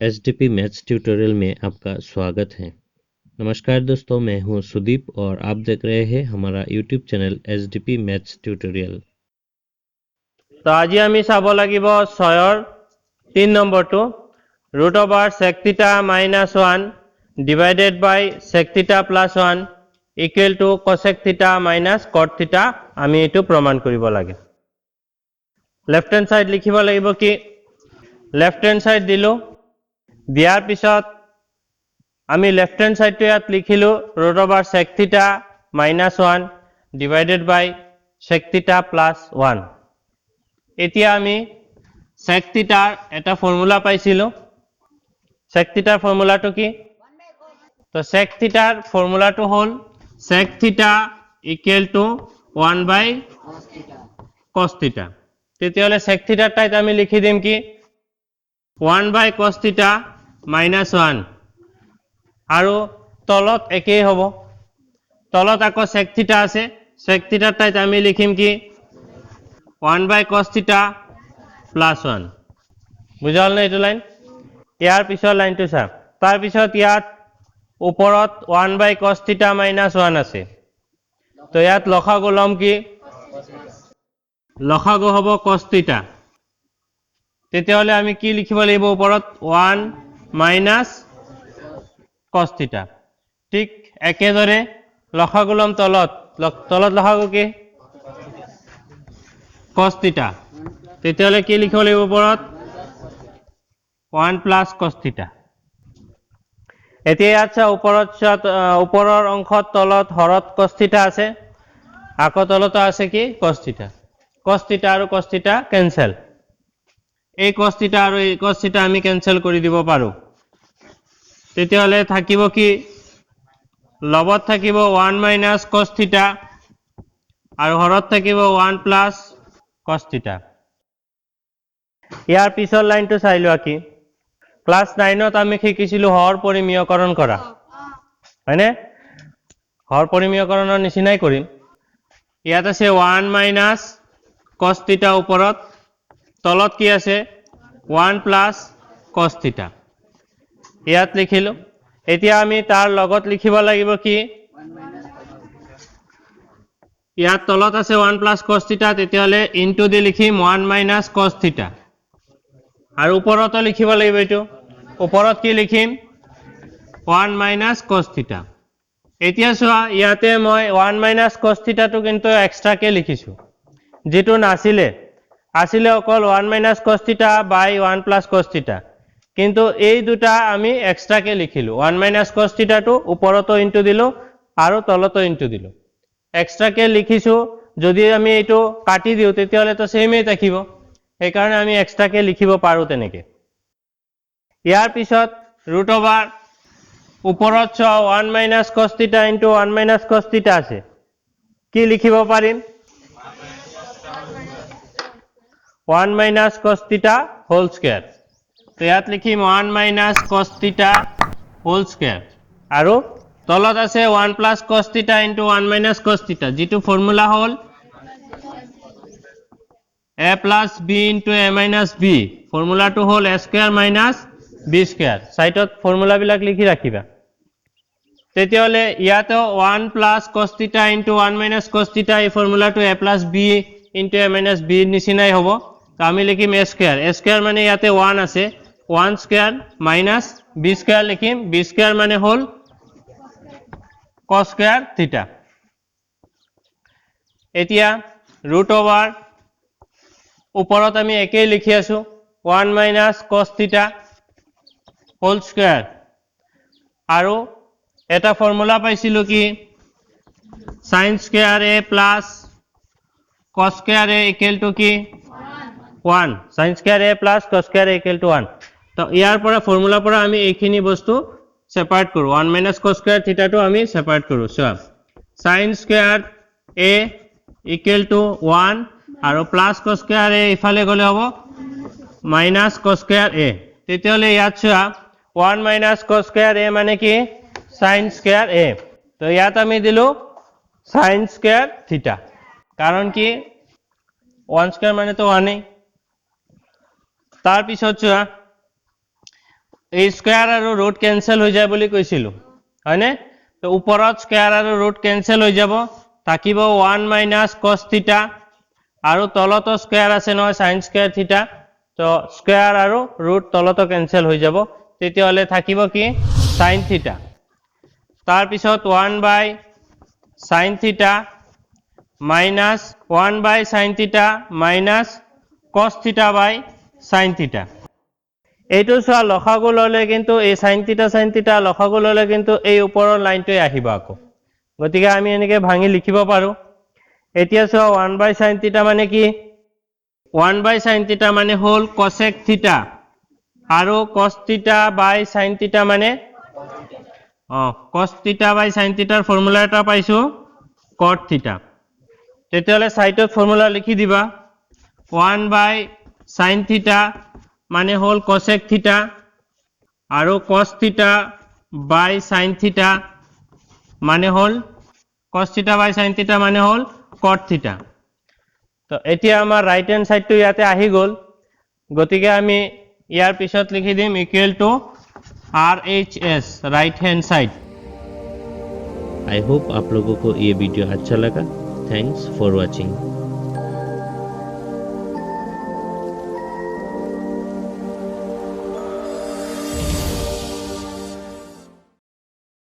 SDP maths tutorial में आपका स्वागत है। नमस्कार दोस्तों, मैं हूं सुदीप और आप देख रहे हैं हमारा YouTube channel SDP maths tutorial. तो आज आमी चाब लागिब 6 নম্বৰটো root over sec theta minus 1 divided by sec theta plus 1 equal to cosec theta minus cot theta आमी एटु प्रमाण करिब लागे। लेफ्ट हैंड साइड लिखिब लागिब कि लेफ्ट हैंड साइड दिलो दियार पिছত आमी लेफ्ट हैंड साइड तो यात लिखिलो root over sec theta minus 1 divided by sec theta plus 1। এতিয়া আমি sec theta এটা ফর্মুলা পাইছিলো। sec theta ফর্মুলাটো কি? তো sec theta ফর্মুলাটো hall sec theta equal to 1 by cos theta। তেতিয়াহলে sec theta টাইত আমি লিখি দিম কি 1 by cos theta minus 1 আৰু তলত একেই হ'ব। তলত আকৌ sec theta আছে, sec theta টাইত আমি লিখিম কি 1 by cos theta plus 1। বুঝাল না এইটো লাইন? ইয়াৰ পিছৰ লাইনটো চা। তাৰ পিছত ইয়াত ওপৰত 1 by cos theta minus 1 আছে। তো ইয়াত লসাগু লম কি লসাগু হ'ব cos theta। তেতিয়াহলে আমি কি লিখিব লাগিব ওপৰত 1 minus cos theta। ঠিক একেদৰে লসাগু লম তলত লসাগু কি cos theta। তেতিয়াহলে কি লিখিব লাগিব ওপৰত 1 plus cos theta। এতিয়া আচ্ছা ওপৰৰ অংশত তলত হৰত cos theta আছে, আকৌ তলত আছে কি cos theta। cos theta আৰু cos theta ক্যান্সেল। এই cos theta আৰু এই cos theta আমি ক্যান্সেল কৰি দিব পাৰো। তেতিয়াহলে থাকিব কি লগত থাকিব 1 minus cos theta আৰু হৰত থাকিব 1 plus cos theta। ইয়াৰ পিছৰ লাইনটো চাই লোৱা কি ক্লাস 9 ত আমি শিকিছিলো হৰ পৰিমেয়কৰণ কৰা, হয়নে? হৰ পৰিমেয়কৰণৰ নিচিনাই কৰিম। ইয়াত আছে 1 minus cos theta ওপৰত, তলত কি আছে 1 plus cos theta। ইয়াত লিখিলো। এতিয়া আমি তাৰ লগত লিখিব লাগিব কি ইয়াত তলত আছে 1 plus cos theta, তেতিয়াহলে ইনটু দি লিখিম 1 minus cos theta। আৰু ওপৰতো লিখিব লাগিব এইটো। ওপৰত কি লিখিম 1 minus cos theta। এতিয়া চোৱা ইয়াতে মই 1 minus cos theta টো কিন্তু এক্সট্ৰাকে লিখিছো, যেটো নাছিলে আসলে অকল 1 minus cos theta by 1 plus cos theta, কিন্তু এই দুটা আমি এক্সট্রাকে লিখিলো। 1 minus cos theta টো ওপৰতো ইনটু দিলো আৰু তলতো ইনটু দিলো। এক্সট্রাকে লিখিছো, যদি আমি এইটো কাটি দিও তেতিয়াহলে তো সেমই থাকিব, এই কাৰণে আমি এক্সট্ৰাকে লিখিব পাৰো তেনেকে। ইয়াৰ পিছত ৰুট ওভাৰ ওপৰত 1 minus cos theta into 1 minus cos theta আছে, কি লিখিব পাৰিম 1 minus cos theta whole square। তো ইয়াত লিখিম 1 minus cos theta whole square আৰু তলত আছে 1 plus cos theta into 1 minus cos theta, যেটো ফর্মুলা হল a plus b into a minus b। ফর্মুলাটো হল a square minus b square। সাইডত ফর্মুলা বিলাক লিখি ৰাখিবা। তেতিয়াহলে ইয়াতো 1 plus cos theta into 1 minus cos theta এই ফর্মুলাটো a plus b into a minus b নিচিনাই হ'ব। তো আমি লিখিম a square। a square মানে ইয়াতে 1 আছে, 1 square minus b square লিখিম। b square মানে হল cos square theta। এতিয়া root over ওপৰত আমি একেই লিখি আছো 1 minus cos theta whole square আৰু এটা ফর্মুলা পাইছিলো কি sin square a plus cos square a equal to কি 1। sin square a plus cos square a equal to 1। তো ইয়াৰ পৰা ফৰ্মুলা পৰা আমি এইখিনি বস্তু সেপাৰেট কৰো। 1 minus cos square theta টো আমি সেপাৰেট কৰো। So sin square a equal to 1 আৰু plus cos square a ইফালে গলে হ'ব minus cos square a। তেতিয়াহলে ইয়াত চোৱা 1 minus cos square a মানে কি sin square a। তো ইয়াত আমি দিলো sin square theta, কাৰণ কি 1 square মানে তো 1 এই। তাৰ পিছত চোৱা এই স্কয়াৰ আৰু ৰুট কেনসেল হৈ যায় বুলি কৈছিলো হয়নে তো ওপৰত স্কয়াৰ আৰু ৰুট কেনসেল হৈ যাব থাকিব 1 মাইনাস cos থিটা আৰু তলতো স্কয়াৰ আছে নহয় sin স্কয়াৰ থিটা তো স্কয়াৰ আৰু ৰুট তলতো কেনসেল হৈ যাব তেতিয়াহলে থাকিব কি sin থিটা তাৰ পিছত 1 বাই sin থিটা মাইনাস 1 বাই sin থিটা মাইনাস cos থিটা বাই sin থিটা এইটো সোয়া লসাগু ললে কিন্তু এই sin থিটা লসাগু ললে কিন্তু এই ওপৰৰ লাইনটোই আহিব আকৌ গতিকে আমি এনেকে ভাঙি লিখিব পাৰো এতিয়া সোয়া 1 বাই sin থিটা মানে কি 1 বাই sin থিটা মানে হল cosec থিটা আৰু cos থিটা বাই sin থিটা মানে cos থিটা বাই sin থিটাৰ ফৰ্মুলা এটা পাইছো cot থিটা তেতিয়ালে সাইডত ফৰ্মুলা লিখি দিবা 1 বাই sin থিটা মানে হল cosec থিটা আৰু cos থিটা বাই sin থিটা মানে হল cos থিটা বাই sin থিটা মানে হল cot থিটা তো এতিয়া আমাৰ ৰাইট হ্যান্ড সাইডটো ইয়াতে আহি গল গতিকে আমি ইয়াৰ পিছত লিখি দিম equal to RHS right hand side I hope आप लोगों को ये वीडियो अच्छा लगा थैंक्स फॉर वॉचिंग